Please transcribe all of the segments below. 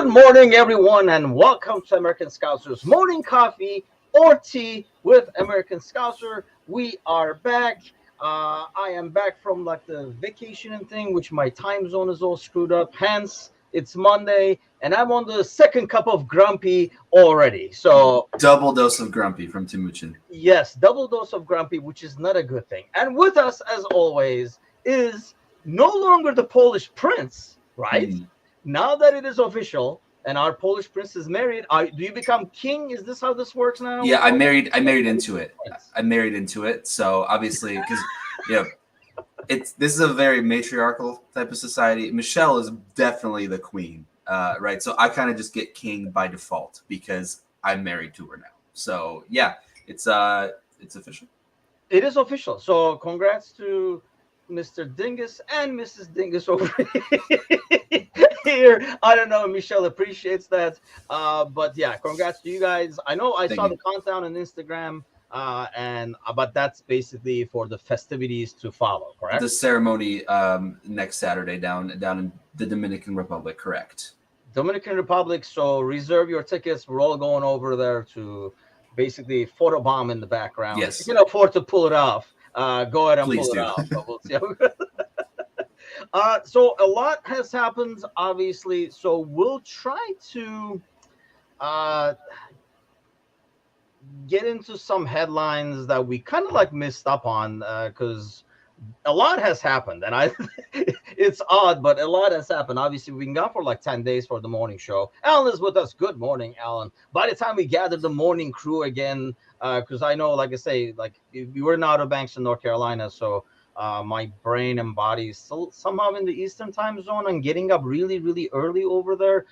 Good morning, everyone, and welcome to American Scouser's Morning Coffee or Tea with American Scouser. We are back. I am back from like the vacation and thing, which my time zone is all screwed up. Hence, it's Monday, and I'm on the second cup of grumpy already. So, double dose of grumpy from Timucin. yes, double dose of grumpy, which is not a good thing. And with us, as always, is no longer the Polish prince, right? Now that it is official and our Polish prince is married, do you become king? Is this how this works now? Yeah, I married into it. I married into it. So obviously, because this is a very matriarchal type of society. Michelle is definitely the queen, right? So I kind of just get king by default because I'm married to her now. So yeah, it's official. It is official. So congrats to Mr. Dingus and Mrs. Dingus over here. I don't know. Michelle appreciates that. But yeah, congrats to you guys. I know I saw the countdown on Instagram, but that's basically for the festivities to follow, correct? The ceremony next Saturday down in the Dominican Republic, correct? Dominican Republic. So reserve your tickets. We're all going over there to basically photobomb in the background. Yes. If you can afford to pull it off, go ahead and Please pull do. it off. So we'll see so a lot has happened, obviously. So we'll try to get into some headlines that we kind of like missed up on because a lot has happened, and it's odd, but a lot has happened. Obviously, we've been gone for like 10 days for the morning show. Alan is with us. Good morning, Alan. By the time we gather the morning crew again, because I know, like I say, like we were in Outer Banks in North Carolina, so my brain and body is still somehow in the Eastern time zone and getting up really, really early over there.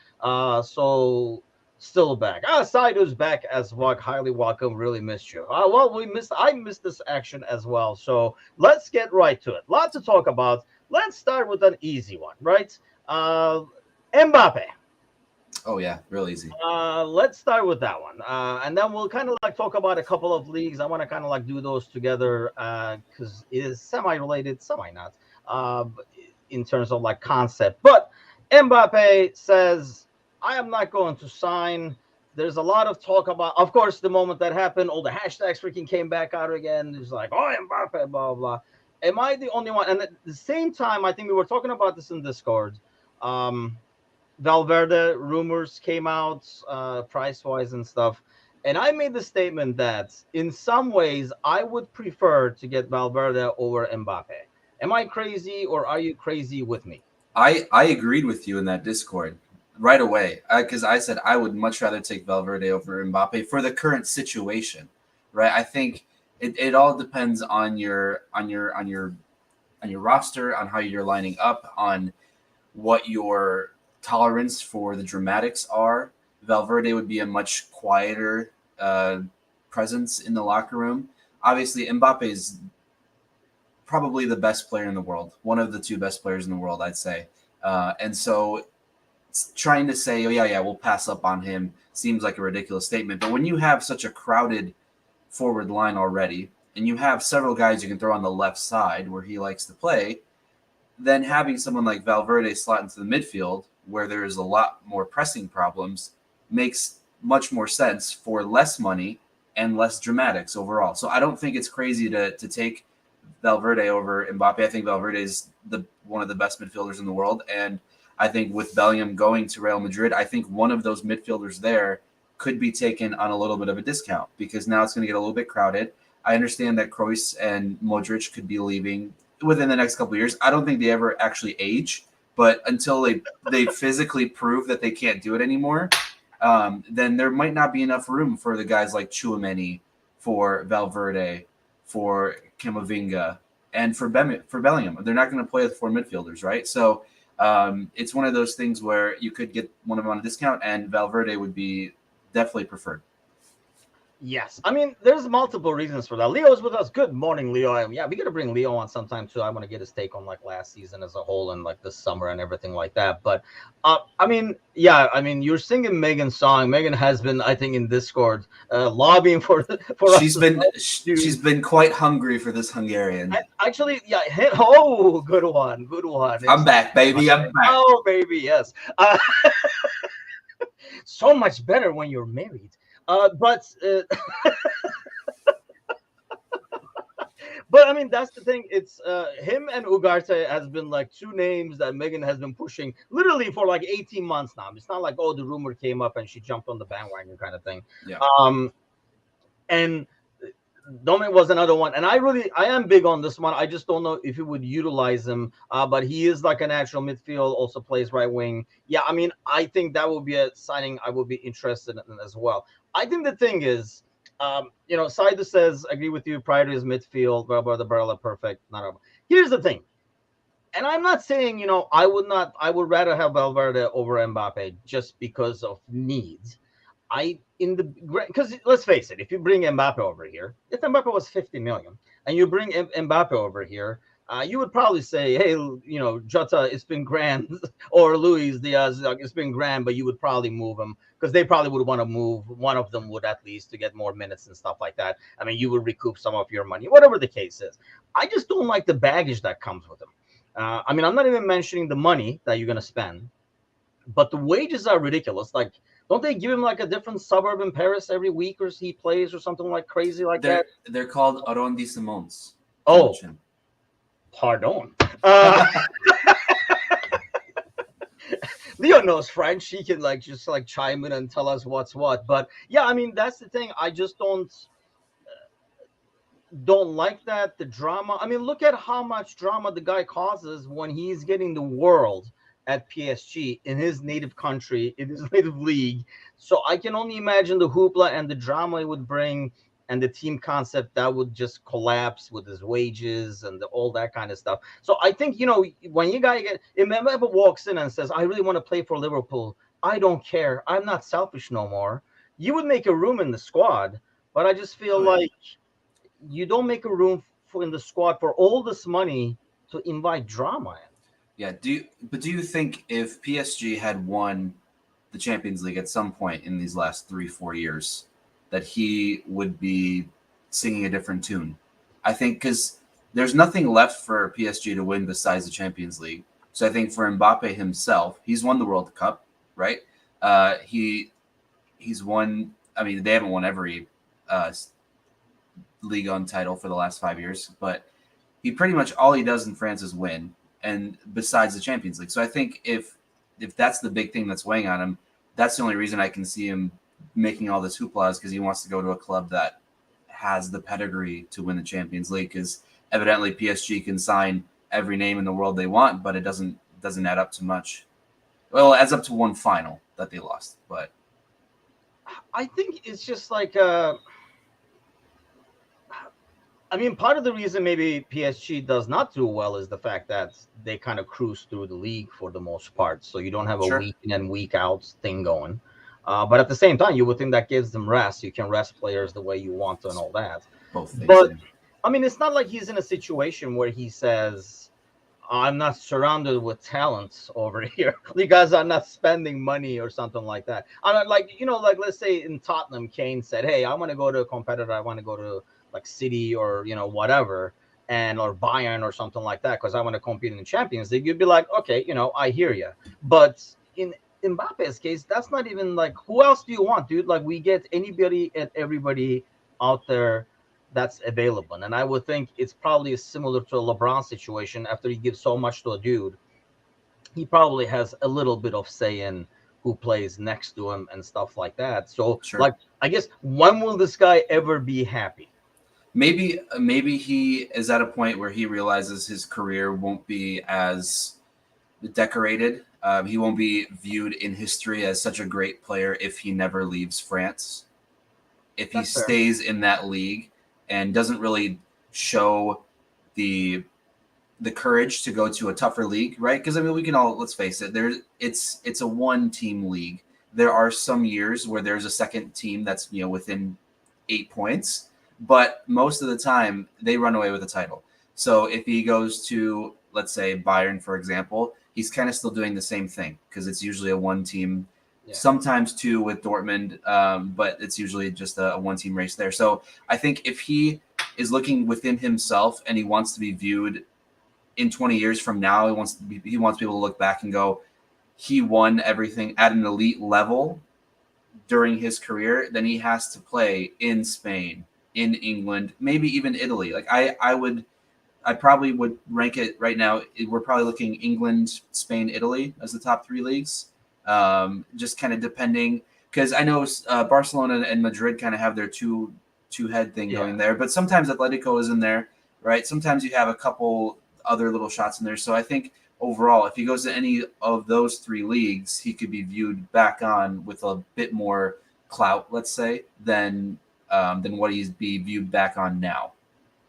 So still back. Saidu's back as well. Highly welcome. Really missed you. I missed this action as well. So let's get right to it. Lots to talk about. Let's start with an easy one, right? Mbappe. Oh yeah, real easy. Let's start with that one, and then we'll kind of like talk about a couple of leagues. I want to kind of like do those together because it is semi-related, semi-not, in terms of like concept. But Mbappe says, I am not going to sign. There's a lot of talk about, of course, the moment that happened, all the hashtags freaking came back out again. It's like, oh, Mbappe, blah, blah. Am I the only one? And at the same time, I think we were talking about this in Discord. Valverde rumors came out, price-wise and stuff. And I made the statement that in some ways, I would prefer to get Valverde over Mbappe. Am I crazy or are you crazy with me? I agreed with you in that Discord right away because I said I would much rather take Valverde over Mbappe for the current situation, right? I think it all depends on your roster, on how you're lining up, on what your tolerance for the dramatics are. Valverde would be a much quieter presence in the locker room. Obviously, Mbappe is probably the best player in the world, one of the two best players in the world, I'd say. And so trying to say, oh, yeah, we'll pass up on him seems like a ridiculous statement. But when you have such a crowded forward line already, and you have several guys you can throw on the left side where he likes to play, then having someone like Valverde slot into the midfield where there's a lot more pressing problems makes much more sense for less money and less dramatics overall. So I don't think it's crazy to take Valverde over Mbappe. I think Valverde is one of the best midfielders in the world. And I think with Bellingham going to Real Madrid, I think one of those midfielders there could be taken on a little bit of a discount because now it's going to get a little bit crowded. I understand that Kroos and Modric could be leaving within the next couple of years. I don't think they ever actually age, but until they physically prove that they can't do it anymore, then there might not be enough room for the guys like Tchouaméni, for Valverde, for Camavinga, and for Bellingham. They're not going to play with four midfielders, right? So it's one of those things where you could get one of them on a discount, and Valverde would be definitely preferred. Yes. I mean, there's multiple reasons for that. Leo's with us. Good morning, Leo. Yeah, we got to bring Leo on sometime too. I want to get his take on like last season as a whole and like this summer and everything like that. But I mean, you're singing Megan's song. Megan has been, I think, in Discord lobbying for she's been quite hungry for this Hungarian. Actually, yeah. good one. I'm back, baby. I'm back. Oh, baby, yes. so much better when you're married. But but I mean, that's the thing. It's him and Ugarte has been like two names that Megan has been pushing literally for like 18 months now. It's not like, oh, the rumor came up and she jumped on the bandwagon kind of thing. Yeah. And Domi was another one, and I am big on this one. I just don't know if you would utilize him, but he is like a natural midfield, also plays right wing. Yeah, I mean, I think that would be a signing I would be interested in as well. I think the thing is, Saida says, agree with you, priority is midfield, blah, blah, the barrel perfect. Not a, here's the thing, and I'm not saying, I would rather have Valverde over Mbappe just because of needs. Because let's face it, if you bring Mbappe over here, if Mbappe was 50 million and you bring Mbappe over here, you would probably say, hey, Jota, it's been grand, or Luis Diaz, it's been grand, but you would probably move him because they probably would want to move. One of them would at least to get more minutes and stuff like that. I mean, you would recoup some of your money, whatever the case is. I just don't like the baggage that comes with him. I mean, I'm not even mentioning the money that you're going to spend, but the wages are ridiculous. Like, don't they give him like a different suburb in Paris every week, or he plays, or something like crazy like that? They're called arrondissements. Oh, pardon. Leo knows French. He can just chime in and tell us what's what. But yeah, I mean, that's the thing. I just don't like that, the drama. I mean, look at how much drama the guy causes when he's getting the world at PSG in his native country, in his native league. So I can only imagine the hoopla and the drama it would bring, and the team concept that would just collapse with his wages and all that kind of stuff. So I think, when you guys if Mbappe walks in and says, I really want to play for Liverpool, I don't care, I'm not selfish no more, you would make a room in the squad. But I just feel like you don't make a room in the squad for all this money to invite drama in. Yeah. Do you think if PSG had won the Champions League at some point in these last 3-4 years, that he would be singing a different tune? I think because there's nothing left for PSG to win besides the Champions League. So I think for Mbappe himself, he's won the World Cup, right? He's won. I mean, they haven't won every Ligue 1 title for the last 5 years, but he pretty much all he does in France is win, and besides the Champions League. So I think if that's the big thing that's weighing on him, that's the only reason I can see him making all this hoopla, is because he wants to go to a club that has the pedigree to win the Champions League. Because evidently PSG can sign every name in the world they want, but it doesn't add up to much. Well, it adds up to one final that they lost, but I think it's just like I mean, part of the reason maybe PSG does not do well is the fact that they kind of cruise through the league for the most part. So you don't have a week in and week out thing going. But at the same time, you would think that gives them rest. You can rest players the way you want to and all that. Both things, but I mean, it's not like he's in a situation where he says, I'm not surrounded with talents over here. You guys are not spending money or something like that. I'm not like let's say in Tottenham, Kane said, hey, I want to go to a competitor. I want to go to like City or whatever, or Bayern or something like that, because I want to compete in the Champions League. You'd be like, okay, I hear you. But in Mbappe's case, that's not even like, who else do you want, dude? Like, we get anybody and everybody out there that's available. And I would think it's probably similar to a LeBron situation. After he gives so much to a dude, he probably has a little bit of say in who plays next to him and stuff like that. So like, I guess, when will this guy ever be happy? Maybe he is at a point where he realizes his career won't be as decorated. He won't be viewed in history as such a great player if he never leaves France. If he stays in that league and doesn't really show the courage to go to a tougher league, right? Because I mean, we can all, let's face it, it's a one-team league. There are some years where there's a second team that's within 8 points. But most of the time, they run away with the title. So if he goes to, let's say, Bayern, for example, he's kind of still doing the same thing, because it's usually a one-team, sometimes two with Dortmund, but it's usually just a one-team race there. So I think if he is looking within himself and he wants to be viewed in 20 years from now, he wants people to look back and go, he won everything at an elite level. during his career, then he has to play in Spain, in England, maybe even Italy. Like I probably would rank it right now. We're probably looking England, Spain, Italy as the top three leagues. Just kind of depending, because I know Barcelona and Madrid kind of have their two head thing Yeah. going there, but sometimes Atletico is in there, right? Sometimes you have a couple other little shots in there. So I think overall, if he goes to any of those three leagues, he could be viewed back on with a bit more clout, let's say, than what he's be viewed back on now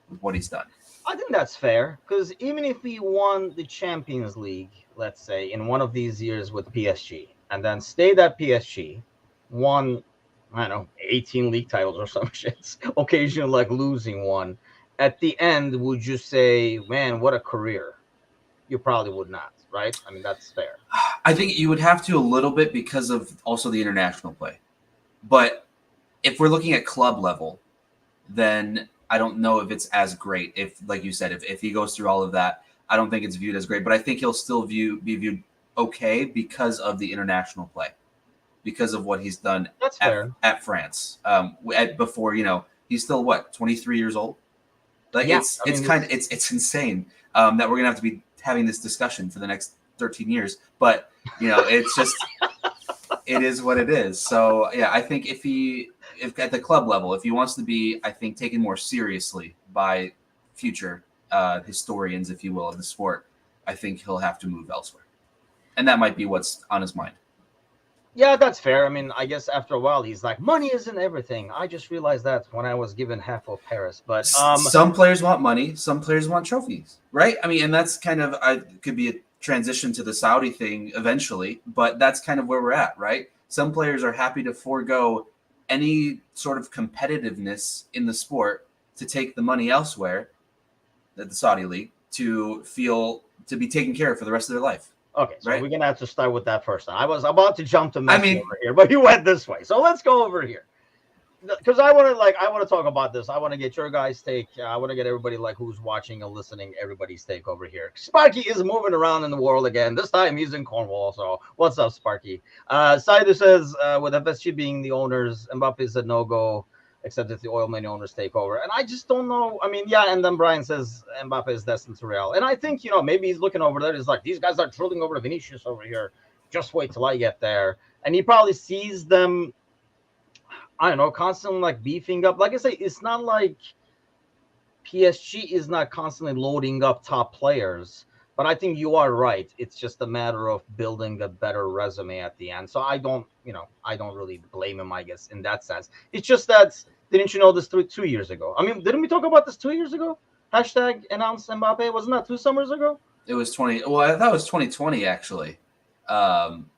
with what he's done. I think that's fair because even if he won the Champions League, let's say in one of these years with PSG, and then stayed at PSG, won, I don't know, 18 league titles or some shit, occasionally like losing one. At the end, would you say, man, what a career? You probably would not, right? I mean, that's fair. I think you would have to a little bit because of also the international play. But if we're looking at club level, then I don't know if it's as great. If, like you said, if he goes through all of that, I don't think it's viewed as great. But I think he'll still be viewed okay because of the international play, because of what he's done That's fair. at France. Before, he's still what, 23 years old. Like Yeah, it's I it's mean, kind of it's it's insane that we're gonna have to be having this discussion for the next 13 years. But it's just it is what it is. So yeah, I think if at the club level, if he wants to be, I think, taken more seriously by future historians, if you will, of the sport, I think he'll have to move elsewhere, and that might be what's on his mind. yeah, that's fair. I mean, I guess after a while, he's like, money isn't everything. I just realized that when I was given half of Paris. But Some players want money, some players want trophies, right? I mean, and that's kind of could be a transition to the Saudi thing eventually, but that's kind of where we're at, right? Some players are happy to forego any sort of competitiveness in the sport to take the money elsewhere, at the Saudi league, to feel to be taken care of for the rest of their life, okay, so right? we're gonna have to start with that first. I was about to jump to I Messi mean, over here, but you went this way. So let's go over here because I want to talk about this. I want to get your guys' take. I want to get everybody like who's watching and listening, everybody's take over here. Sparky is moving around in the world again. This time he's in Cornwall. So what's up, Sparky? Saidu says with FSG being the owners, Mbappe is a no go. Except if the oil money owners take over, and I just don't know. I mean, yeah, and then Brian says Mbappe is destined to Real, and I think maybe he's looking over there. He's like, these guys are drilling over to Vinicius over here. Just wait till I get there, and he probably sees them, I don't know, constantly like beefing up. Like I say, it's not like PSG is not constantly loading up top players, but I think you are right. It's just a matter of building a better resume at the end. So I don't really blame him, I guess, in that sense. It's just that, didn't you know this 2 years ago? I mean, didn't we talk about this 2 years ago? Hashtag announced Mbappe. Wasn't that 2 summers ago? it was 20. Well, I thought it was 2020 actually. Um,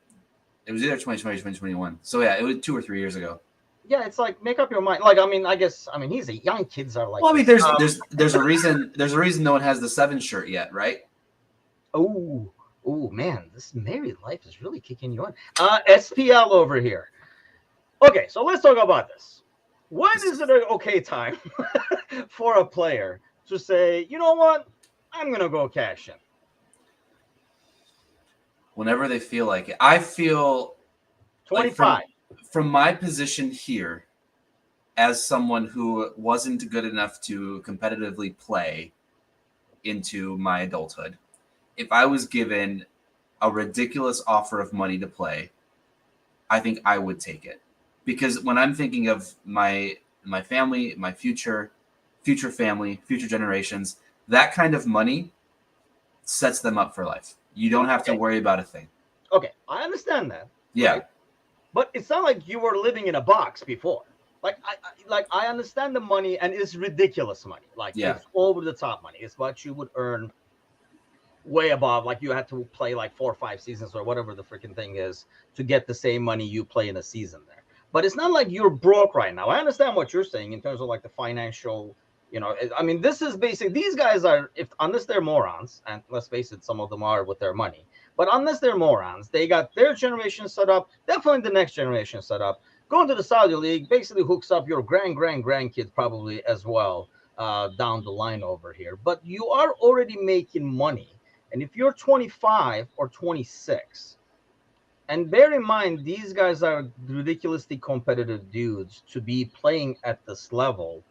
it was either 2020 or 2021. So yeah, it was 2 or 3 years ago. Yeah, it's like make up your mind. Like, I mean, I guess, I mean, he's a young kids are like Well, I mean, this. there's a reason no one has the 7 shirt yet, right? Oh, oh man, this married life is really kicking you on. SPL over here. Okay, so let's talk about this. When is it an okay time for a player to say, you know what, I'm gonna go cash in? Whenever they feel like it. I feel like 25. from my position here, as someone who wasn't good enough to competitively play into my adulthood, if I was given a ridiculous offer of money to play, I think I would take it. Because when I'm thinking of my family, my future family, future generations, that kind of money sets them up for life. You don't have to Okay, worry about a thing. okay, I understand that, Yeah, right? But it's not like you were living in a box before. Like I understand the money, and it's ridiculous money. Like yeah. it's over the top money. It's what you would earn way above. Like you had to play like 4 or 5 seasons or whatever the freaking thing is to get the same money you play in a season there. But it's not like you're broke right now. I understand what you're saying in terms of like the financial. I mean, this is basic. These guys are, if unless they're morons, and let's face it, some of them are with their money. But unless they're morons, they got their generation set up. Definitely the next generation set up. Going to the Saudi League basically hooks up your grandkids probably as well down the line over here. But you are already making money, and if you're 25 or 26, And bear in mind, these guys are ridiculously competitive dudes to be playing at this level.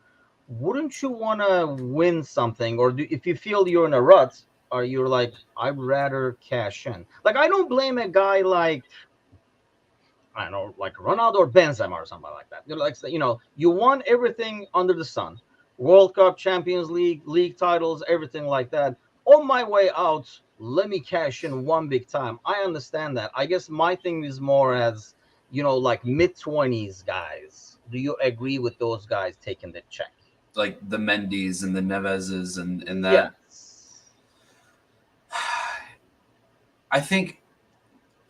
Wouldn't you want to win something, or if you feel you're in a rut, or you're like, I'd rather cash in? Like, I don't blame a guy like, I don't know, like Ronaldo or Benzema or somebody like that. They're like, you want everything under the sun: World Cup, Champions League, league titles, everything like that. On my way out, let me cash in one big time. I understand that. I guess my thing is more as, like mid-20s guys. Do you agree with those guys taking the check? Like the Mendy's and the Neveses and that. Yes. I think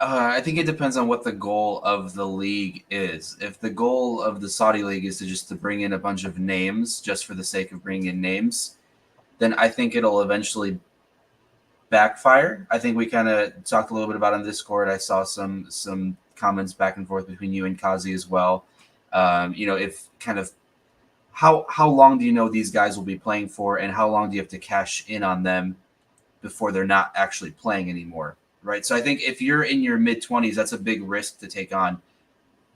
I think it depends on what the goal of the league is. If the goal of the Saudi league is to just to bring in a bunch of names just for the sake of bringing in names, then I think it'll eventually backfire. I think we kind of talked a little bit about on Discord. I saw some comments back and forth between you and Kazi as well. If kind of how long do you know these guys will be playing for, and how long do you have to cash in on them before they're not actually playing anymore, right? So I think if you're in your mid-20s, that's a big risk to take on.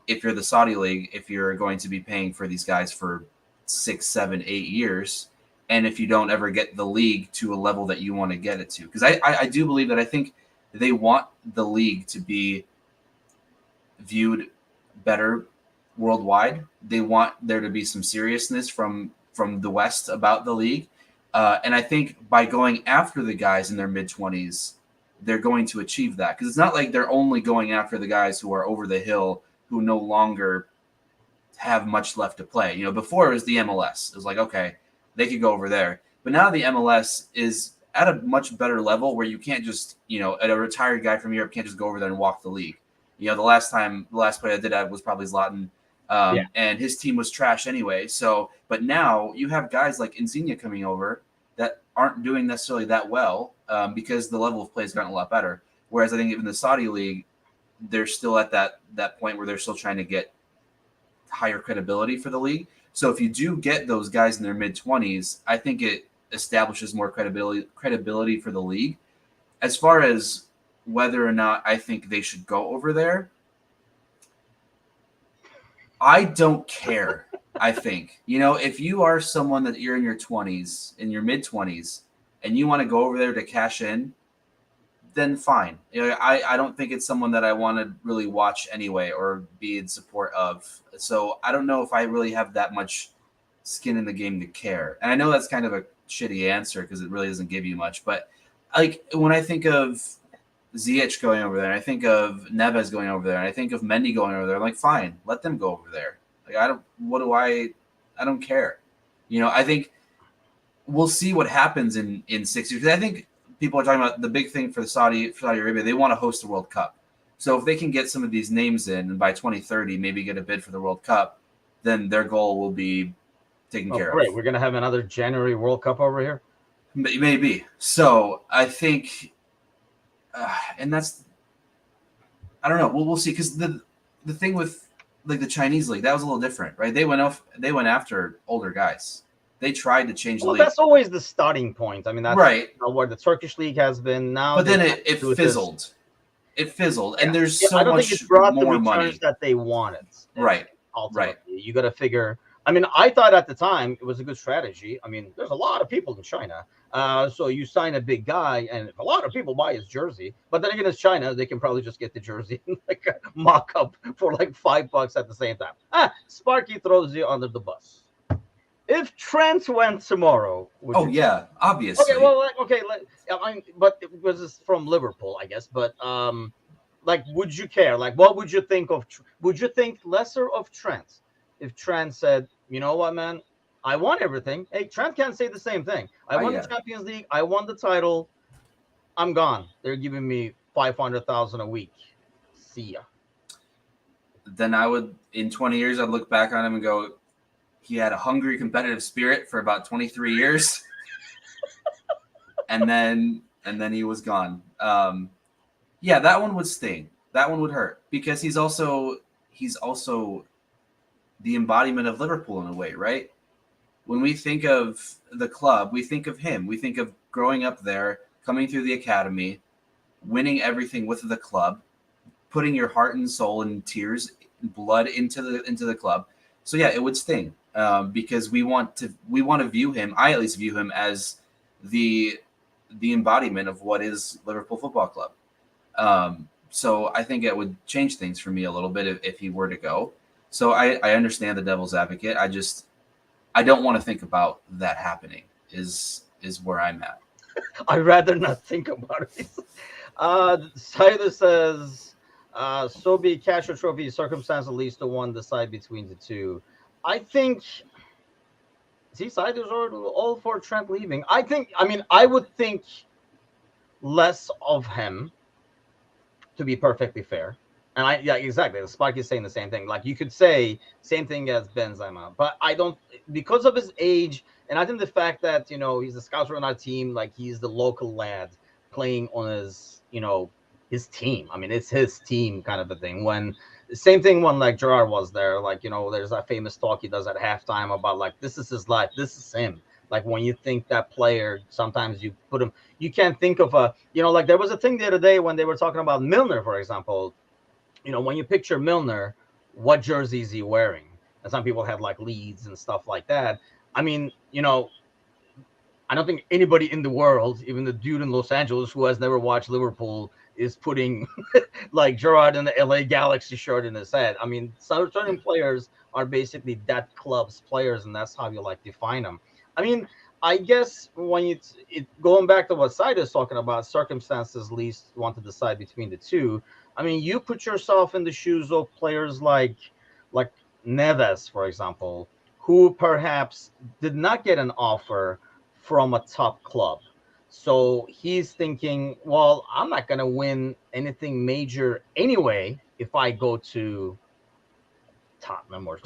If you're the Saudi league, if you're going to be paying for these guys for 6, 7, 8 years, and if you don't ever get the league to a level that you want to get it to, because I do believe that I think they want the league to be viewed better worldwide. They want there to be some seriousness from the West about the league, and I think by going after the guys in their mid-20s, they're going to achieve that, because it's not like they're only going after the guys who are over the hill, who no longer have much left to play. Before it was the MLS. It was like, okay, they could go over there. But now the MLS is at a much better level where you can't just, a retired guy from Europe can't just go over there and walk the league. The last play I did that was probably Zlatan, Yeah. and his team was trash anyway. So, but now you have guys like Insigne coming over that aren't doing necessarily that well, because the level of play has gotten a lot better. Whereas I think even the Saudi league, they're still at that point where they're still trying to get higher credibility for the league. So if you do get those guys in their mid-20s, I think it establishes more credibility for the league. As far as whether or not I think they should go over there, I don't care. I think, if you are someone that you're in your 20s, in your mid-20s, and you want to go over there to cash in, then fine. I don't think it's someone that I want to really watch anyway or be in support of. So I don't know if I really have that much skin in the game to care. And I know that's kind of a shitty answer because it really doesn't give you much. But like when I think of Ziyech going over there, and I think of Neves going over there, and I think of Mendy going over there, I'm like, fine, let them go over there. Like I don't care. I think we'll see what happens in 6 years. I think people are talking about the big thing for Saudi Arabia. They want to host the World Cup. So if they can get some of these names in and by 2030 maybe get a bid for the World Cup, then their goal will be taken Oh, care of. great. We're going to have another January World Cup over here. Maybe. So I think, and that's, I don't know. We'll see, because the thing with like the Chinese league, that was a little different, right? They went after older guys. They tried to change the Well, league. that's always the starting point. I mean, that's right. Where the Turkish league has been. Now, but then it fizzled. It fizzled, Yeah. and there's Yeah, so I don't think much it brought the more returns money. that they wanted. Right. Ultimately, you got to figure. I mean, I thought at the time it was a good strategy. I mean, there's a lot of people in China, so you sign a big guy, and a lot of people buy his jersey. But then again, it's China; they can probably just get the jersey like a mock-up for like $5 at the same time. Sparky throws you under the bus. If Trent went tomorrow, would you? Yeah, obviously. Okay, well, I mean, but it was from Liverpool, I guess. But like, would you care? Like, what would you think of? Would you think lesser of Trent if Trent said, "You know what, man, I won everything." Hey, Trent can't say the same thing. I won the Champions League. I won the title. I'm gone. They're giving me 500,000 a week. See ya. Then I would, in 20 years, I'd look back on him and go, he had a hungry, competitive spirit for about 23 years, and then he was gone. Yeah, that one would sting. That one would hurt, because he's also the embodiment of Liverpool in a way, right? When we think of the club, we think of him. We think of growing up there, coming through the academy, winning everything with the club, putting your heart and soul and tears, and blood into the club. So yeah, it would sting because we want to view him. I at least view him as the the embodiment of what is Liverpool Football Club. So I think it would change things for me a little bit if he were to go. So I understand the devil's advocate. I don't want to think about that happening. Is where I'm at. I'd rather not think about it. Sider says, so be cash or trophy, circumstance at least the one decide between the two. I think, see, Sider's all for Trent leaving. I mean, I would think less of him, to be perfectly fair. And yeah, exactly. The Spark is saying the same thing. Like you could say same thing as Benzema, but I don't, because of his age, and I think the fact that he's a scouter on our team, like he's the local lad playing on his team. I mean, it's his team kind of a thing. When same thing when like Gerard was there, like there's that famous talk he does at halftime about like this is his life, this is him. Like when you think that player, sometimes you put him, you can't think of like there was a thing the other day when they were talking about Milner, for example. When you picture Milner, what jersey is he wearing? And some people have like Leeds and stuff like that. I mean, I don't think anybody in the world, even the dude in Los Angeles who has never watched Liverpool, is putting like Gerard in the LA Galaxy shirt in his head. I mean, certain players are basically that club's players, and that's how you like define them. I mean, I guess when going back to what Side is talking about, circumstances least want to decide between the two. I mean, you put yourself in the shoes of players like Neves, for example, who perhaps did not get an offer from a top club. So he's thinking, well, I'm not going to win anything major anyway if I go to Tottenham or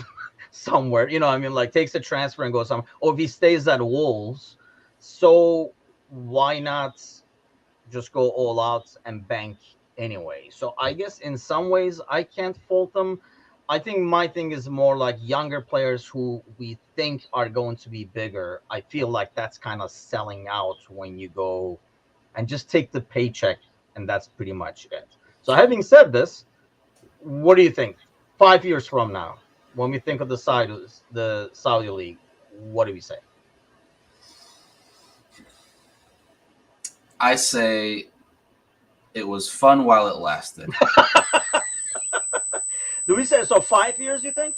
somewhere. I mean, like takes a transfer and goes somewhere. Or if he stays at Wolves, so why not just go all out and bank anyway? So I guess in some ways I can't fault them. I think my thing is more like younger players who we think are going to be bigger. I feel like that's kind of selling out when you go and just take the paycheck, and that's pretty much it. So having said this, what do you think? 5 years from now, when we think of the Saudi League, what do we say? I say it was fun while it lasted. Do we say so? 5 years, you think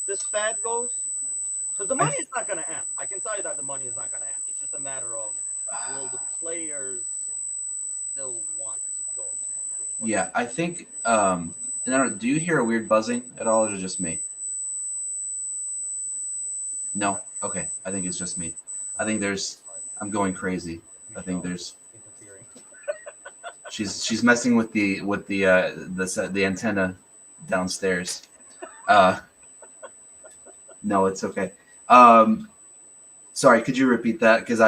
this fad goes? Because the I money th- is not going to end. I can tell you that the money is not going to end. It's just a matter of will the players still want to go there? What do you yeah, think? I think. And I don't. Do you hear a weird buzzing at all, or is it just me? No. Okay. I think it's just me. I I think think it's there's. like I'm going crazy. I think Michelle there's. interfering. She's messing with the antenna downstairs. Uh, no, it's okay. Um, sorry, could you repeat that? Because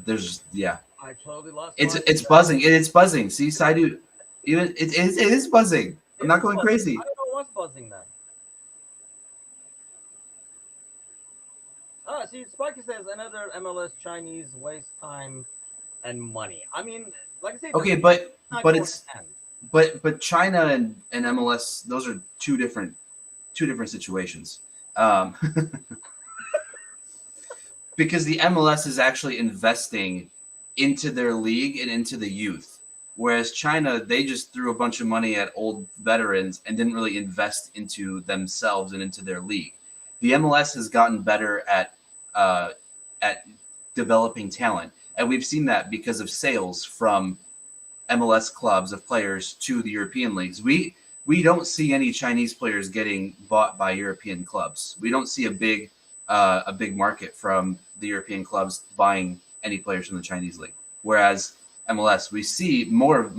there's yeah, I totally lost it's track of it's that. buzzing. It's buzzing. See, Saidu, even it is buzzing. I'm It not is going buzzing. I crazy. don't know what's buzzing then. See, Sparky says another MLS Chinese waste time and money. I mean, like I say, the Okay, money but is not but going it's to end. but China and MLS, those are two different situations. Um, because the MLS is actually investing into their league and into the youth. Whereas China, they just threw a bunch of money at old veterans and didn't really invest into themselves and into their league. The MLS has gotten better uh, at developing talent, and we've seen that because of sales from MLS clubs of players to the European leagues. We don't see any Chinese players getting bought by European clubs. We don't see a big market from the European clubs buying any players from the Chinese league. Whereas MLS, we see more and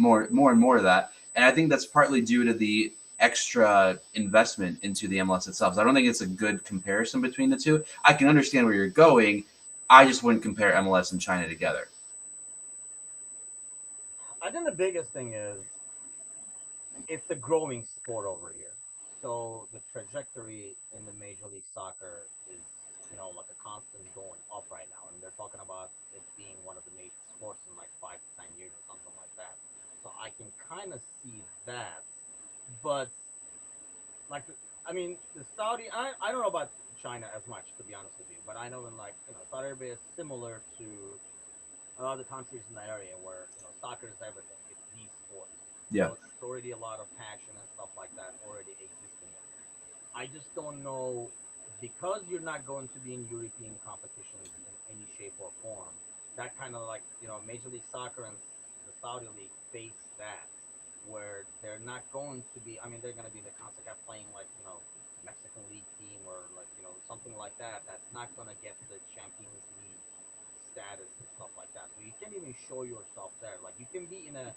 more of that, and I think that's partly due to the extra investment into the MLS itself. So I don't think it's a good comparison between the two. I can understand where you're going. I just wouldn't compare MLS and China together. I think the biggest thing is it's a growing sport over here. So the trajectory in the Major League Soccer is, like a constant going up right now. And they're talking about it being one of the major sports in like 5 to 10 years or something like that. So I can kind of see that. but like I mean the Saudi I don't know about China as much to be honest with you, but I know in like Saudi Arabia is similar to a lot of the countries in the area where soccer is everything. It's the sport, Yeah. so it's already a lot of passion and stuff like that already existing in there. I just don't know because you're not going to be in European competitions in any shape or form. That kind of like Major League Soccer and the Saudi League face that where they're not going to be. I mean, they're going to be the CONCACAF playing like Mexican League team or like something like that. That's not going to get the Champions League status and stuff like that. So you can't even show yourself there. Like you can be in a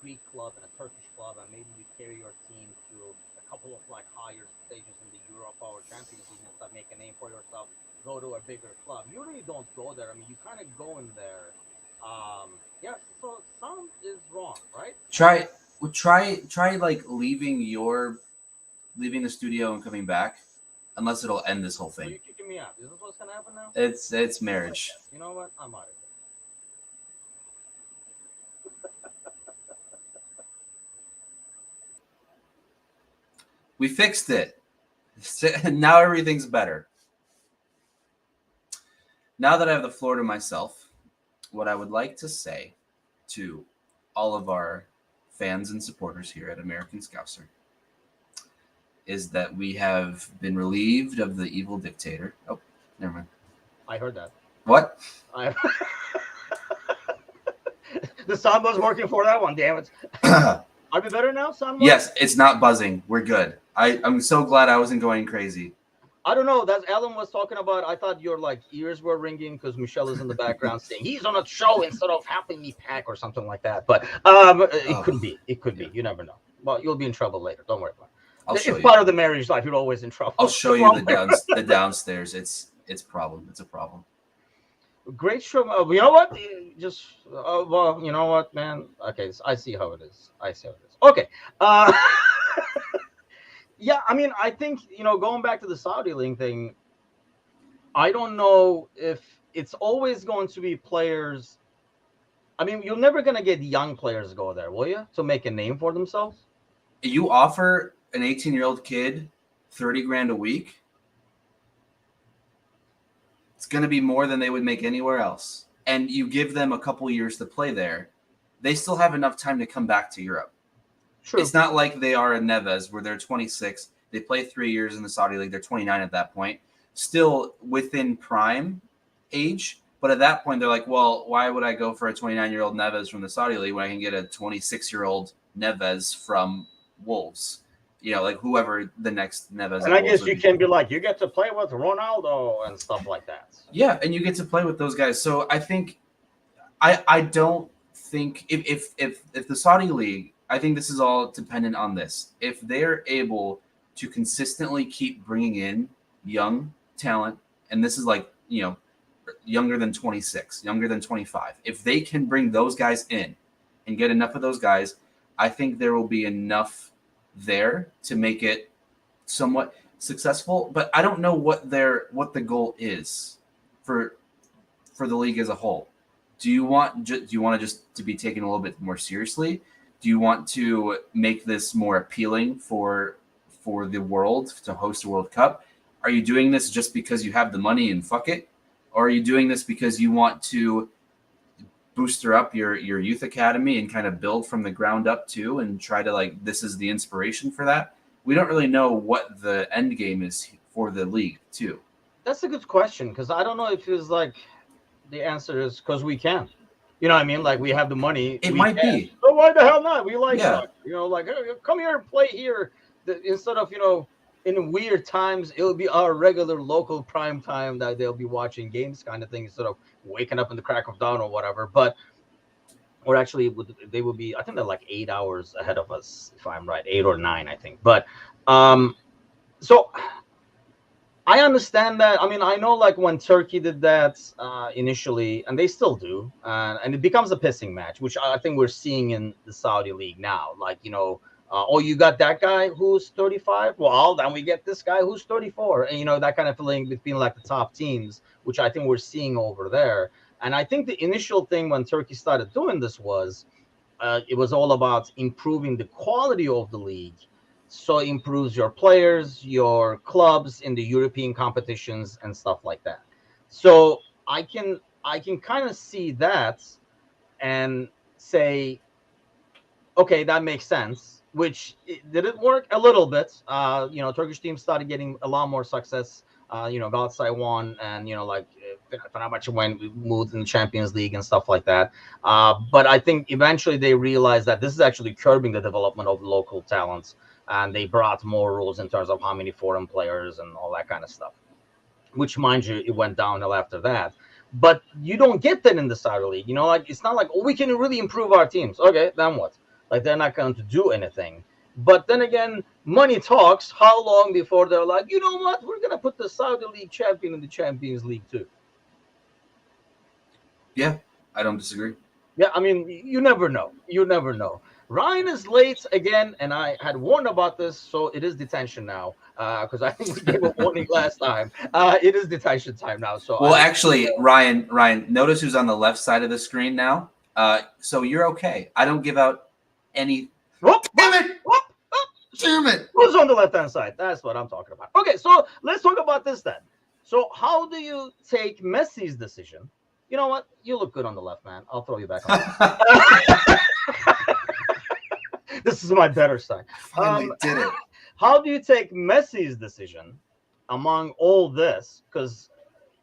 Greek club and a Turkish club, and maybe you carry your team to a couple of like higher stages in the Europa or Champions League and start making a name for yourself. Go to a bigger club. You really don't go there. I mean, you kind of go in there. Yes. So some is wrong, right? Try try like leaving the studio and coming back, unless it'll end this whole So thing. you're kicking me out. Is this what's gonna happen now? It's I marriage. guess. You know what? I'm out of here. We fixed it. Now everything's better. Now that I have the floor to myself, what I would like to say to all of our fans and supporters here at American Scouser is that we have been relieved of the evil dictator. Oh, never mind. I heard that. What? I the sound was working for that one. Damn it. Are we better now, sound? Yes, it's not buzzing. We're good. I'm so glad I wasn't going crazy. I don't know. That's Alan was talking about. I thought your like ears were ringing because Michelle is in the background saying he's on a show instead of helping me pack or something like that. But it Oh, could be. It could yeah. be. You never know. Well, you'll be in trouble later. Don't worry about I'll it. show It's you. part of the marriage life. You're always in trouble. I'll show you the downstairs. It's problem. It's a problem. Great show. You know what? Just well, you know what, man. Okay, so I see how it is. I see how it is. Okay. Uh, yeah, I mean, I think going back to the Saudi League thing. I don't know if it's always going to be players. I mean, you're never going to get young players to go there, will you? To make a name for themselves? You offer an 18-year-old kid 30 grand a week, it's going to be more than they would make anywhere else. And you give them a couple years to play there, they still have enough time to come back to Europe. True. It's not like they are in Neves where they're 26. They play 3 years in the Saudi League. They're 29 at that point, still within prime age. But at that point, they're like, well, why would I go for a 29-year-old Neves from the Saudi League when I can get a 26-year-old Neves from Wolves? Like whoever the next Neves. And I guess you can be like, you get to play with Ronaldo and stuff like that. Yeah, and you get to play with those guys. So I think I don't think if the Saudi League, I think this is all dependent on this. If they're able to consistently keep bringing in young talent, and this is like, younger than 26, younger than 25, if they can bring those guys in and get enough of those guys, I think there will be enough there to make it somewhat successful. But I don't know what the goal is for the league as a whole. Do you want to just to be taken a little bit more seriously? Do you want to make this more appealing for the world to host a World Cup? Are you doing this just because you have the money and fuck it? Or are you doing this because you want to booster up your youth academy and kind of build from the ground up too and try to like, this is the inspiration for that? We don't really know what the end game is for the league too. That's a good question because I don't know if it's like the answer is because we can. You know what I mean? Like we have the money. It might be. So why the hell not? We like Yeah. soccer. Like hey, come here and play here. Instead of in weird times, it'll be our regular local prime time that they'll be watching games kind of thing instead of waking up in the crack of dawn or whatever. But or actually, they would be. I think they're like 8 hours ahead of us, if I'm right, 8 or 9, I think. But so I understand that. I mean, I know like when Turkey did that initially, and they still do, and it becomes a pissing match, which I think we're seeing in the Saudi league now. Like, oh, you got that guy who's 35. Well, then we get this guy who's 34, and that kind of feeling between like the top teams, which I think we're seeing over there. And I think the initial thing when Turkey started doing this was it was all about improving the quality of the league so it improves your players, your clubs in the European competitions and stuff like that. So I can kind of see that and say, okay, that makes sense. Which did it work a little bit? Turkish teams started getting a lot more success. Galatasaray won, and like Fenerbahce went, moved in the Champions League and stuff like that. But I think eventually they realized that this is actually curbing the development of local talents, and they brought more rules in terms of how many foreign players and all that kind of stuff. Which, mind you, it went downhill after that. But you don't get that in the Saudi League. Like it's not like, oh, we can really improve our teams. Okay, then what? Like they're not going to do anything. But then again, money talks. How long before they're like, you know what? We're gonna put the Saudi League champion in the Champions League too. Yeah, I don't disagree. Yeah, I mean, you never know. You never know. Ryan is late again, and I had warned about this, so it is detention now. Because I think we gave a warning last time. It is detention time now. So Well, actually, Ryan, notice who's on the left side of the screen now. So you're okay. I don't give out any. whoop, Damn it! whoop, whoop. Damn it! Who's on the left hand side? That's what I'm talking about. Okay, so let's talk about this then. So, how do you take Messi's decision? You know what? You look good on the left, man. I'll throw you back on. This is my better side. Finally did it. How do you take Messi's decision among all this? Because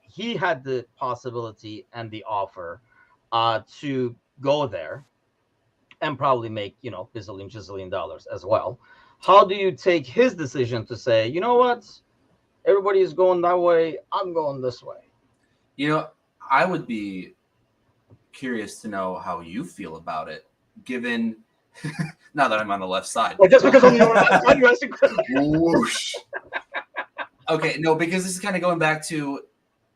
he had the possibility and the offer to go there and probably make, bazillion dollars as well. How do you take his decision to say, you know what? Everybody is going that way. I'm going this way. I would be curious to know how you feel about it, given now that I'm on the left side. Well, just because I'm the left side, you're asking questions. Whoosh. Okay, no, because this is kind of going back to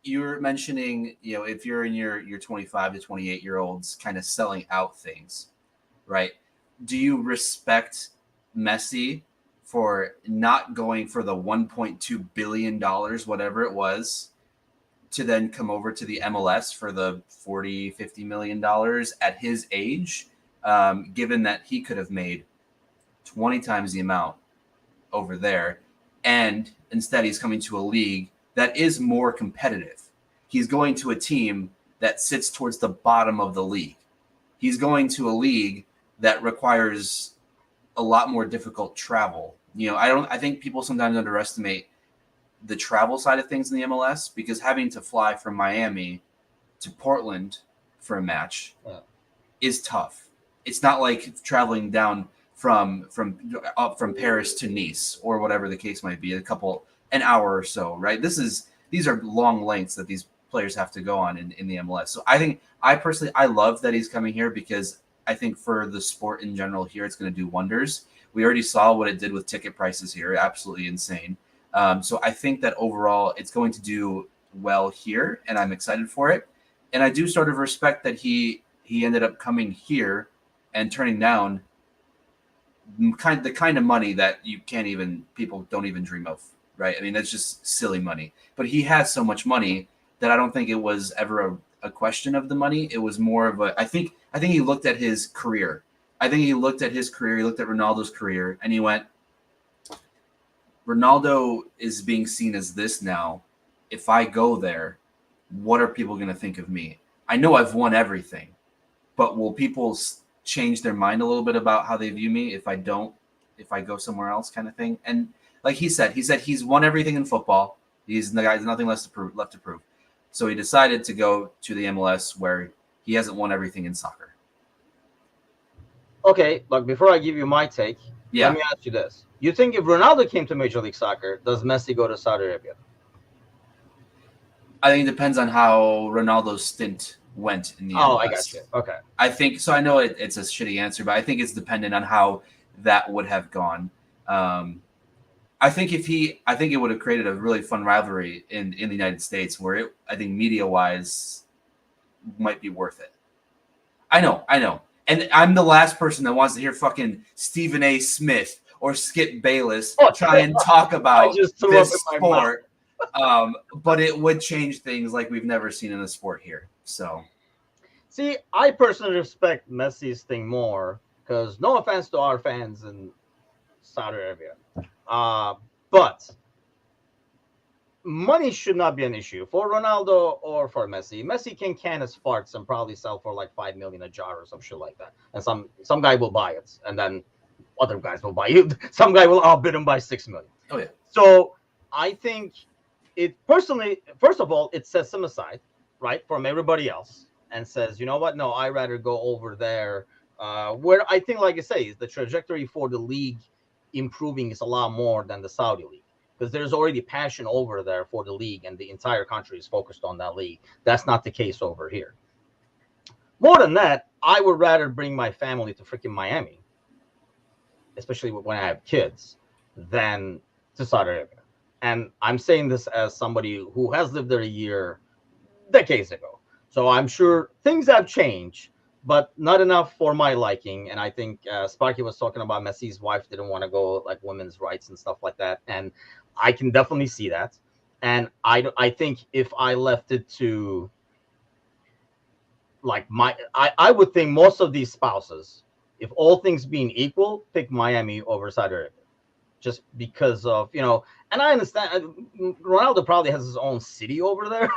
you're mentioning, if you're in your 25 to 28-year-olds kind of selling out things, right? Do you respect Messi for not going for the $1.2 billion, whatever it was, to then come over to the MLS for the $40-50 million at his age, given that he could have made 20 times the amount over there, and instead he's coming to a league that is more competitive. He's going to a team that sits towards the bottom of the league. He's going to a league that requires a lot more difficult travel. I think people sometimes underestimate the travel side of things in the MLS, because having to fly from Miami to Portland for a match is tough. It's not like traveling down from Paris to Nice or whatever the case might be, an hour or so, right? These are long lengths that these players have to go on in the MLS. So I personally love that he's coming here, because I think for the sport in general here, it's going to do wonders. We already saw what it did with ticket prices here. Absolutely insane. So I think that overall it's going to do well here, and I'm excited for it. And I do sort of respect that he ended up coming here and turning down the kind of money that people don't even dream of, right? I mean, that's just silly money. But he has so much money that I don't think it was ever a question of the money. It was more of I think he looked at his career. He looked at Ronaldo's career, and he went, Ronaldo is being seen as this now. If I go there, what are people going to think of me? I know I've won everything, but will people change their mind a little bit about how they view me if I go somewhere else, kind of thing? And like he said he's won everything in football. He's nothing left to prove. So he decided to go to the MLS, where he hasn't won everything in soccer. Okay, look, before I give you my take, let me ask you this. You think if Ronaldo came to Major League Soccer, does Messi go to Saudi Arabia? I think it depends on how Ronaldo's stint went in the MLS. I got you. Okay. I think so. I know it's a shitty answer, but I think it's dependent on how that would have gone. I think it would have created a really fun rivalry in the United States, where I think media-wise might be worth it. I know. And I'm the last person that wants to hear fucking Stephen A. Smith or Skip Bayless try and talk about this sport. But it would change things like we've never seen in the sport here. So, see, I personally respect Messi's thing more, because no offense to our fans in Saudi Arabia. But money should not be an issue for Ronaldo or for Messi. Messi can his farts and probably sell for like 5 million a jar or some shit like that, and some guy will buy it, and then other guys will buy it. Some guy will outbid him by 6 million. Oh yeah. So I think it personally, first of all, it sets him aside, right, from everybody else, and says, you know what? No, I rather go over there, where I think, like I say, the trajectory for the league improving is a lot more than the Saudi league because there's already passion over there for the league, and the entire country is focused on that league. That's not the case over here. More than that, I would rather bring my family to freaking Miami, especially when I have kids, than to Saudi Arabia. And I'm saying this as somebody who has lived there a year, decades ago. So I'm sure things have changed, but not enough for my liking. And I think Sparky was talking about Messi's wife didn't want to go like women's rights and stuff like that. And I can definitely see that. And I think if I left it to like I would think most of these spouses, if all things being equal, pick Miami over Saudi Arabia, just because of, and I understand Ronaldo probably has his own city over there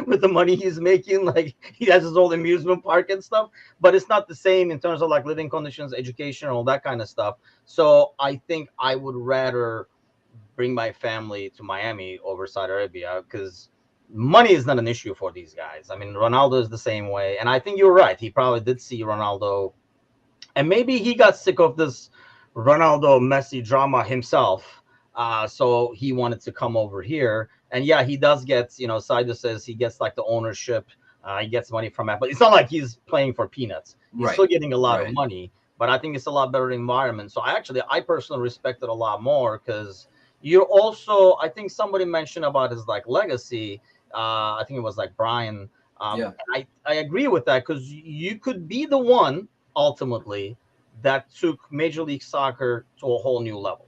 with the money he's making. Like he has his own amusement park and stuff, but it's not the same in terms of like living conditions, education, all that kind of stuff. So I think I would rather bring my family to Miami over Saudi Arabia because money is not an issue for these guys. I mean, Ronaldo is the same way. And I think you're right. He probably did see Ronaldo, and maybe he got sick of this Ronaldo Messi drama himself. So he wanted to come over here. And yeah, he does get, Saido says he gets like the ownership. He gets money from it, but it's not like he's playing for peanuts. He's still getting a lot of money, but I think it's a lot better environment. So I personally respect it a lot more because you're also, I think somebody mentioned about his like legacy. I think it was like Brian. I agree with that because you could be the one ultimately that took Major League Soccer to a whole new level.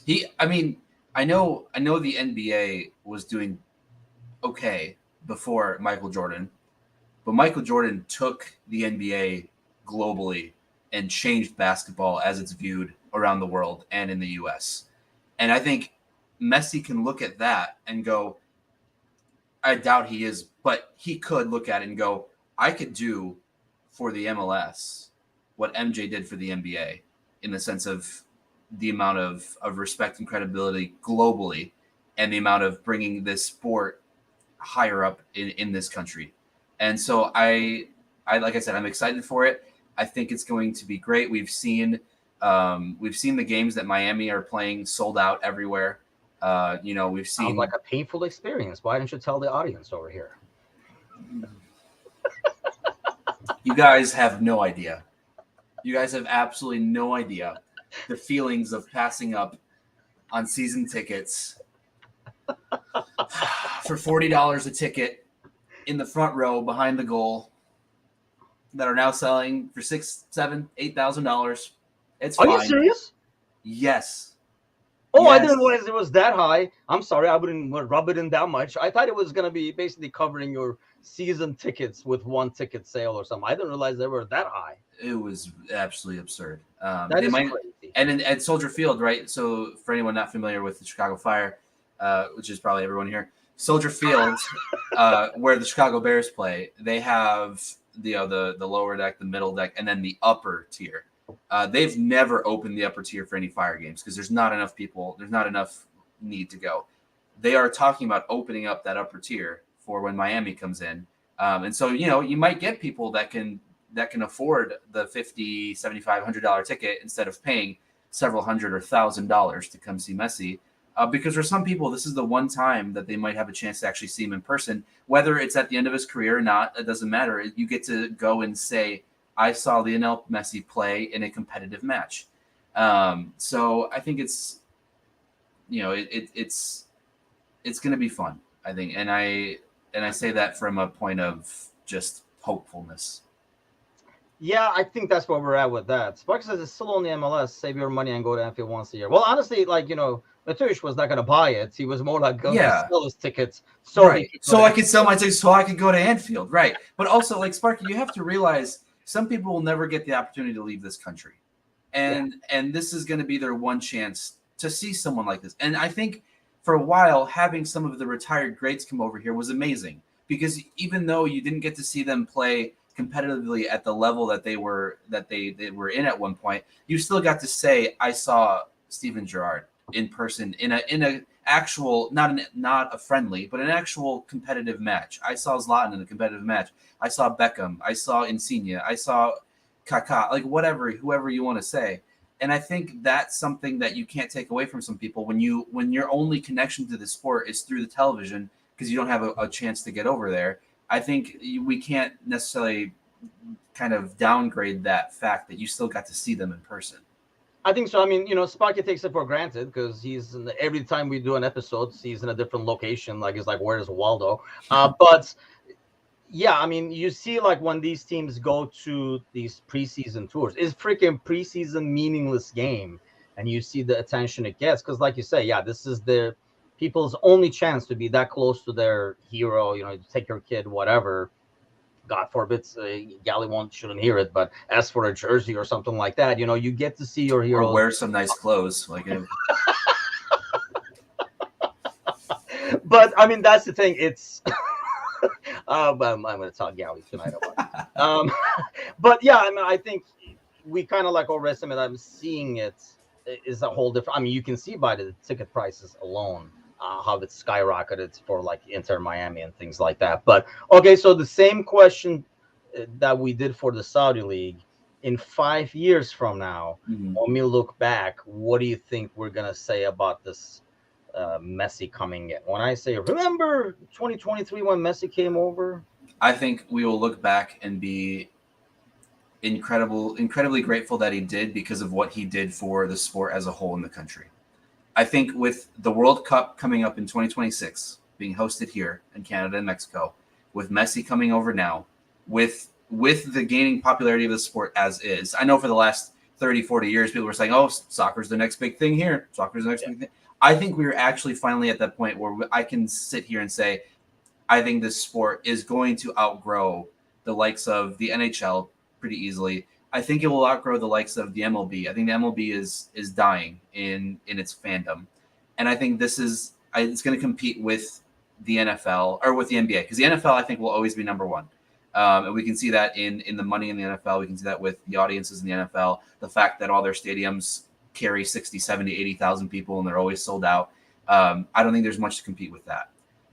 I know the NBA was doing okay before Michael Jordan, but Michael Jordan took the NBA globally and changed basketball as it's viewed around the world and in the US. And I think Messi can look at that and go, I doubt he is, but he could look at it and go, I could do for the MLS what MJ did for the NBA in the sense of the amount of respect and credibility globally and the amount of bringing this sport higher up in this country. And so I like I said, I'm excited for it. I think it's going to be great. We've seen the games that Miami are playing sold out everywhere. We've seen sounds like a painful experience. Why didn't you tell the audience over here? You guys have no idea. You guys have absolutely no idea the feelings of passing up on season tickets for $40 a ticket in the front row behind the goal that are now selling for $6,000, $7,000, $8,000. It's fine. Are you serious? Yes. Oh, yes. I didn't realize it was that high. I'm sorry, I wouldn't rub it in that much. I thought it was going to be basically covering your season tickets with one ticket sale or something. I didn't realize they were that high. It was absolutely absurd. That is crazy. And at Soldier Field, right? So for anyone not familiar with the Chicago Fire, which is probably everyone here, Soldier Field, where the Chicago Bears play, they have the lower deck, the middle deck, and then the upper tier. They've never opened the upper tier for any Fire games because there's not enough people. There's not enough need to go. They are talking about opening up that upper tier for when Miami comes in. And so, you might get people that can afford the $50, $75, $100 ticket instead of paying several hundred or $1,000 to come see Messi. Because for some people, this is the one time that they might have a chance to actually see him in person. Whether it's at the end of his career or not, it doesn't matter. You get to go and say, I saw Lionel Messi play in a competitive match. So I think it's going to be fun, I think. And I say that from a point of just hopefulness. Yeah, I think that's where we're at with that. Spark says it's still on the MLS. Save your money and go to Anfield once a year. Well, honestly, Matush was not going to buy it. He was more like going to sell his tickets. Right. So I could sell my tickets so I could go to Anfield. Right. But also, like, Sparky, you have to realize some people will never get the opportunity to leave this country. and this is going to be their one chance to see someone like this. And I think for a while, having some of the retired greats come over here was amazing, because even though you didn't get to see them play competitively at the level that they were in at one point, you still got to say, I saw Steven Gerrard in person in a actual, not a friendly, but an actual competitive match. I saw Zlatan in a competitive match. I saw Beckham. I saw Insigne. I saw Kaká. Like whoever you want to say. And I think that's something that you can't take away from some people when your only connection to the sport is through the television, because you don't have a chance to get over there. I think we can't necessarily kind of downgrade that fact that you still got to see them in person. I think so. I mean, Sparky takes it for granted because every time we do an episode, he's in a different location. Like, he's like, where's Waldo? But yeah, I mean, you see, like, when these teams go to these preseason tours, it's freaking preseason meaningless game, and you see the attention it gets because, like you say, yeah, this is the people's only chance to be that close to their hero. Take your kid, whatever. God forbid, Gally shouldn't hear it, but as for a jersey or something like that, you get to see your hero or wear some nice clothes, like. But I mean, that's the thing. It's. I'm going to talk Gally tonight about it. But yeah, I mean, I think we kind of like overestimate. I'm seeing it is a whole different. I mean, you can see by the ticket prices alone how it's skyrocketed for like Inter Miami and things like that. But okay, so the same question that we did for the Saudi League, in 5 years from now, when we look back, what do you think we're gonna say about this Messi coming in? When I say, remember 2023 when Messi came over? I think we will look back and be incredibly grateful that he did, because of what he did for the sport as a whole in the country. I think with the World Cup coming up in 2026, being hosted here in Canada and Mexico, with Messi coming over now, with the gaining popularity of the sport as is. I know for the last 30, 40 years, people were saying, oh, soccer's the next big thing here. Soccer's the next big thing. I think we are actually finally at that point where I can sit here and say, I think this sport is going to outgrow the likes of the NHL pretty easily. I think it will outgrow the likes of the MLB. I think the MLB is dying in its fandom, and I think it's going to compete with the NFL or with the NBA, because the NFL I think will always be number one, and we can see that in the money in the NFL. We can see that with the audiences in the NFL, the fact that all their stadiums carry 60, 70, 80,000 people and they're always sold out. I don't think there's much to compete with that,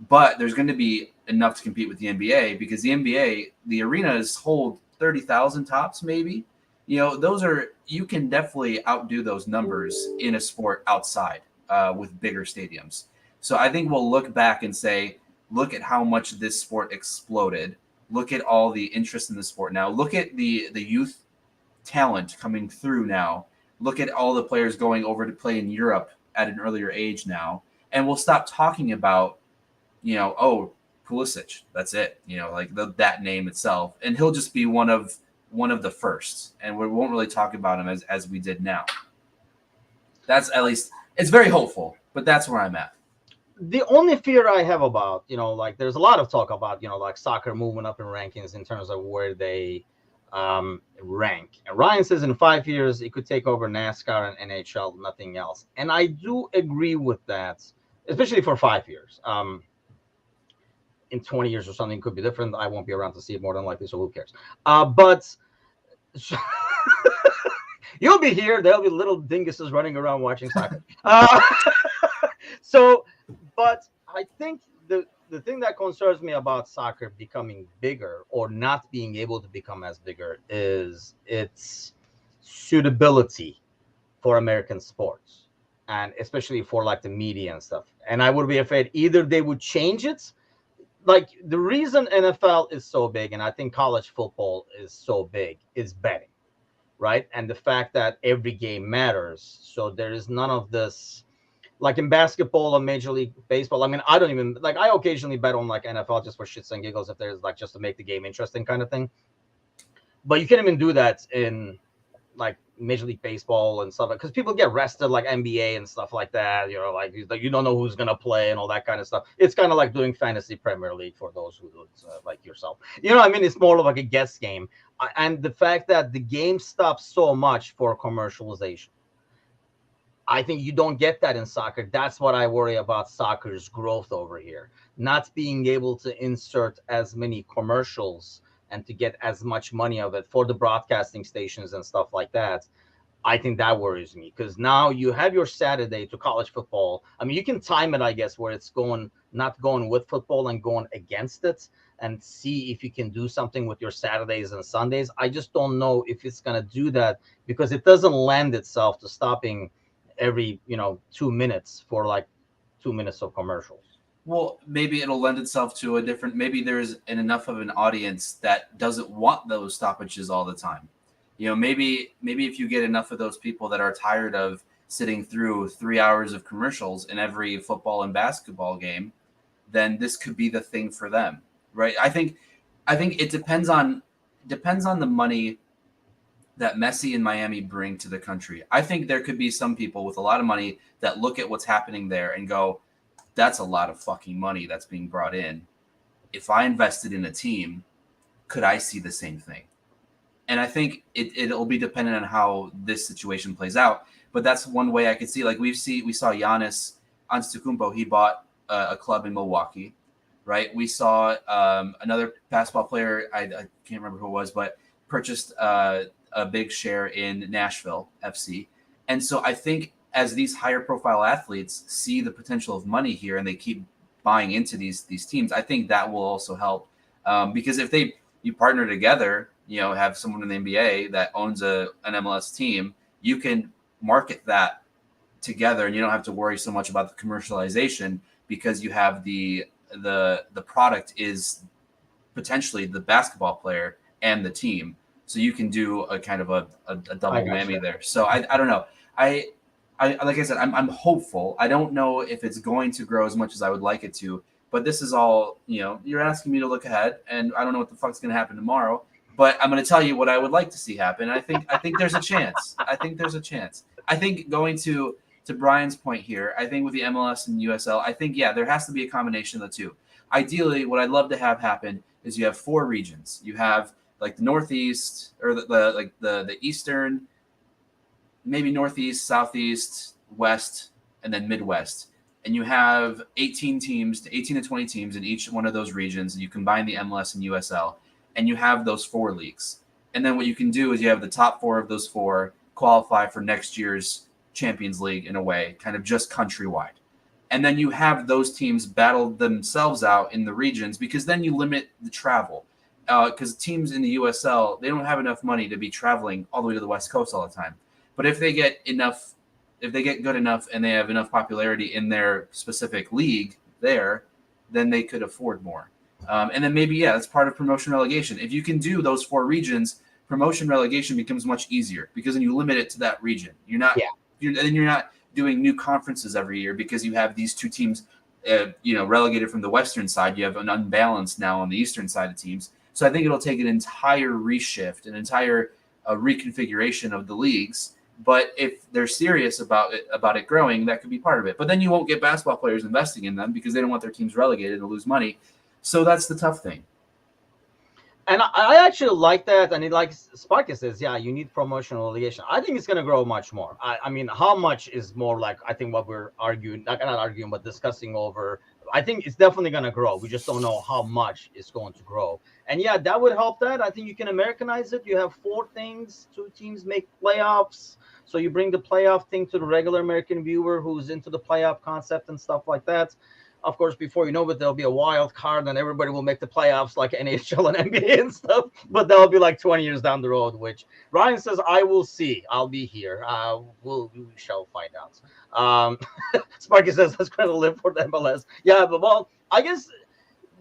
but there's going to be enough to compete with the NBA, because the NBA, the arenas hold 30,000 tops, maybe. You can definitely outdo those numbers in a sport outside with bigger stadiums. So I think we'll look back and say, look at how much this sport exploded. Look at all the interest in the sport now. Look at the youth talent coming through now. Look at all the players going over to play in Europe at an earlier age now. And we'll stop talking about, Pulisic. That's it. That name itself. And he'll just be one of the first, and we won't really talk about him as we did now. That's, at least, it's very hopeful, but that's where I'm at. The only fear I have about, there's a lot of talk about, like soccer moving up in rankings in terms of where they rank. And Ryan says in 5 years, it could take over NASCAR and NHL, nothing else. And I do agree with that, especially for 5 years. In 20 years or something, could be different. I won't be around to see it more than likely, so who cares? But you'll be here. There'll be little dinguses running around watching soccer. But I think the thing that concerns me about soccer becoming bigger or not being able to become as bigger is its suitability for American sports, and especially for like the media and stuff. And I would be afraid either they would change it. Like, the reason NFL is so big, and I think college football is so big, is betting, right? And the fact that every game matters. So there is none of this, like in basketball or Major League Baseball. I mean, I don't even, like, I occasionally bet on like NFL just for shits and giggles, if there's like just to make the game interesting kind of thing. But you can't even do that in like Major League Baseball and stuff, because people get rested like NBA and stuff like that. Like you don't know who's gonna play and all that kind of stuff. It's kind of like doing fantasy Premier League for those who like yourself. What I mean? It's more of like a guess game, and the fact that the game stops so much for commercialization. I think you don't get that in soccer. That's what I worry about soccer's growth over here. Not being able to insert as many commercials and to get as much money of it for the broadcasting stations and stuff like that. I think that worries me because now you have your Saturday to college football. I mean, you can time it, I guess, where it's not going with football and going against it and see if you can do something with your Saturdays and Sundays. I just don't know if it's going to do that because it doesn't lend itself to stopping every 2 minutes for like 2 minutes of commercials. Well, maybe it'll lend itself to a different. Maybe there's enough of an audience that doesn't want those stoppages all the time. Maybe if you get enough of those people that are tired of sitting through 3 hours of commercials in every football and basketball game, then this could be the thing for them, right? I think it depends on the money that Messi and Miami bring to the country. I think there could be some people with a lot of money that look at what's happening there and go, that's a lot of fucking money that's being brought in. If I invested in a team, could I see the same thing? And I think it'll be dependent on how this situation plays out. But that's one way I could see. Like we saw Giannis Antetokounmpo. He bought a club in Milwaukee, right? We saw another basketball player. I can't remember who it was, but purchased a big share in Nashville FC. And so I think as these higher profile athletes see the potential of money here and they keep buying into these teams, I think that will also help. Because if you partner together, have someone in the NBA that owns an MLS team, you can market that together and you don't have to worry so much about the commercialization because you have the product is potentially the basketball player and the team. So you can do a kind of a double whammy there. So I don't know. I like I said, I'm hopeful. I don't know if it's going to grow as much as I would like it to, but this is all, you're asking me to look ahead and I don't know what the fuck's going to happen tomorrow, but I'm going to tell you what I would like to see happen. I think there's a chance. I think there's a chance. I think going to Brian's point here, I think with the MLS and USL, I think, yeah, there has to be a combination of the two. Ideally, what I'd love to have happen is you have 4 regions. You have like the Northeast or the Eastern, maybe Northeast, Southeast, West, and then Midwest. And you have 18 to 20 teams in each one of those regions. And you combine the MLS and USL, and you have those 4 leagues. And then what you can do is you have the top 4 of those 4 qualify for next year's Champions League in a way, kind of just countrywide. And then you have those teams battle themselves out in the regions because then you limit the travel. Because teams in the USL, they don't have enough money to be traveling all the way to the West Coast all the time. But if they get good enough and they have enough popularity in their specific league there, then they could afford more. And then maybe, that's part of promotion relegation. If you can do those 4 regions, promotion relegation becomes much easier because then you limit it to that region. You're not doing new conferences every year because you have these 2 teams, relegated from the Western side. You have an unbalance now on the Eastern side of teams. So I think it'll take an entire reshift, an entire reconfiguration of the leagues. But if they're serious about it growing, that could be part of it. But then you won't get basketball players investing in them because they don't want their teams relegated and lose money. So that's the tough thing. And I actually like that. And like Sparky says, yeah, you need promotional relegation. I think it's going to grow much more. I mean, how much is more like, I think what we're arguing, not arguing, but discussing over. I think it's definitely going to grow. We just don't know how much it's going to grow. And yeah, that would help that. I think you can Americanize it. You have 4 things, 2 teams make playoffs. So you bring the playoff thing to the regular American viewer who's into the playoff concept and stuff like that. Of course, before you know it, there'll be a wild card and everybody will make the playoffs like NHL and NBA and stuff. But that'll be like 20 years down the road, which Ryan says, I will see. I'll be here. We shall find out. Sparky says, let's kind of live for the MLS. Yeah, but well, I guess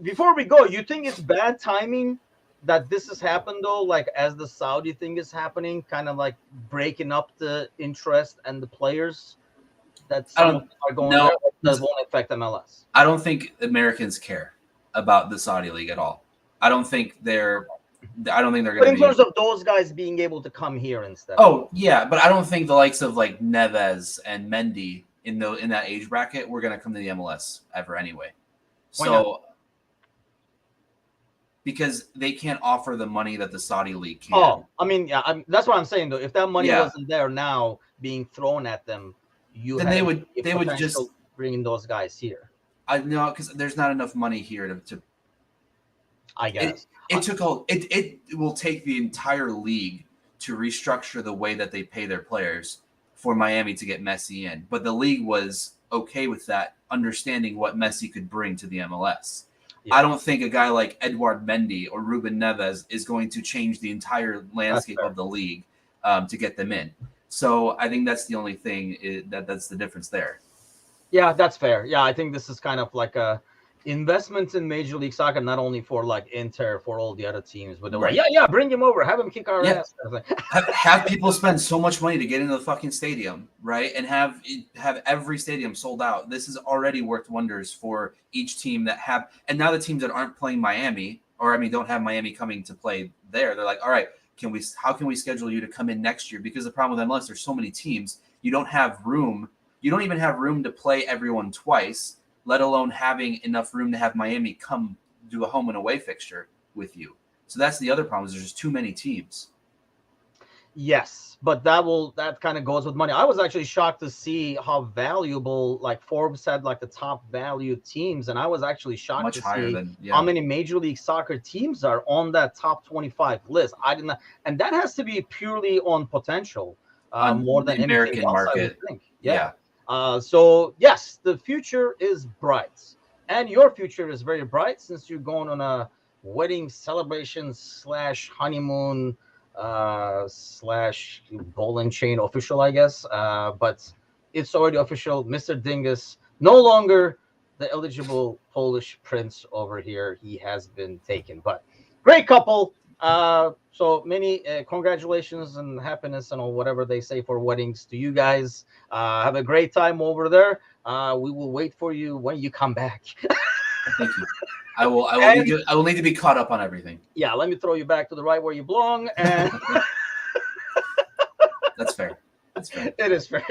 before we go, you think it's bad timing that this has happened, though? Like as the Saudi thing is happening, kind of like breaking up the interest and the players that some are going there, that won't affect MLS. I don't think Americans care about the Saudi League at all. I don't think they're I don't think they're But going to in be. terms of those guys being able to come here instead of Oh yeah, but I don't think the likes of like Neves and Mendy in that age bracket were going to come to the MLS ever anyway. why not? So because they can't offer the money that the Saudi league can. Oh, I mean, yeah, that's what I'm saying though. If that money Yeah, wasn't there now being thrown at them, you then had a they would just potential bringing those guys here. I know because there's not enough money here to I it. guess. It took all it will take the entire league to restructure the way that they pay their players for Miami to get Messi in, but the league was okay with that, understanding what Messi could bring to the MLS. Yeah, I don't think a guy like Edouard Mendy or Ruben Neves is going to change the entire that's landscape fair. of the league to get them in. So I think that's the only thing that's the difference there. Yeah, that's fair. Yeah, I think this is kind of like a investment in Major League Soccer, not only for like Inter, for all the other teams, but they're like, Right. yeah, yeah, bring him over, have him kick our Yeah. ass. I was like, Have people spend so much money to get into the fucking stadium, right? And have every stadium sold out. This has already worked wonders for each team that have, and now the teams that aren't playing Miami, or I mean, don't have Miami coming to play there. They're like, all right, how can we schedule you to come in next year? Because the problem with MLS, there's so many teams, you don't have room. You don't even have room to play everyone twice, let alone having enough room to have Miami come do a home and away fixture with you. So that's the other problem is there's just too many teams. yes, but that kind of goes with money. I was actually shocked to see how valuable, like Forbes had like the top value teams, and I was actually shocked Much to higher see than how yeah. many Major League Soccer teams are on that top 25 list. I did not, and that has to be purely on potential, On more the than anything American else, I would market. think. Yeah. Yeah. So yes, the future is bright, and your future is very bright since you're going on a wedding celebration slash honeymoon slash ball and chain official, I guess. But it's already official. Mr. Dingus no longer the eligible Polish prince over here. He has been taken. But great couple. So many congratulations and happiness and all whatever they say for weddings to you guys. Have a great time over there. We will wait for you when you come back. Thank you. I will. And I will need to be caught up on everything. yeah, let me throw you back to the right where you belong. And That's fair. That's fair. it is fair.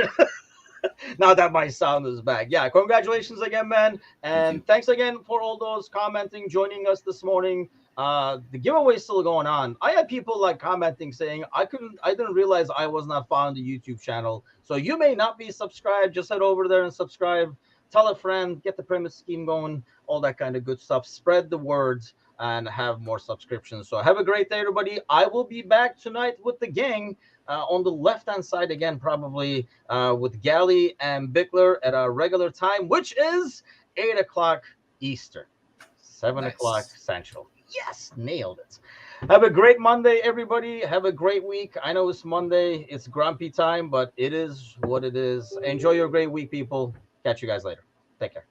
Now that my sound is back. Yeah, congratulations again, man. Thank you. And thanks again for all those commenting, joining us this morning. The giveaway is still going on. I had people like commenting saying I didn't realize I was not following the YouTube channel. So you may not be subscribed. Just head over there and subscribe. Tell a friend, get the pyramid scheme going, all that kind of good stuff. Spread the word and have more subscriptions. So have a great day, everybody. I will be back tonight with the gang on the left-hand side again, probably with Galley and Bickler at our regular time, which is 8 o'clock Eastern, 7 o'clock Nice. Central. Yes, nailed it. Have a great Monday, everybody. Have a great week. I know it's Monday. It's grumpy time, but it is what it is. Enjoy your great week, people. Catch you guys later. Take care.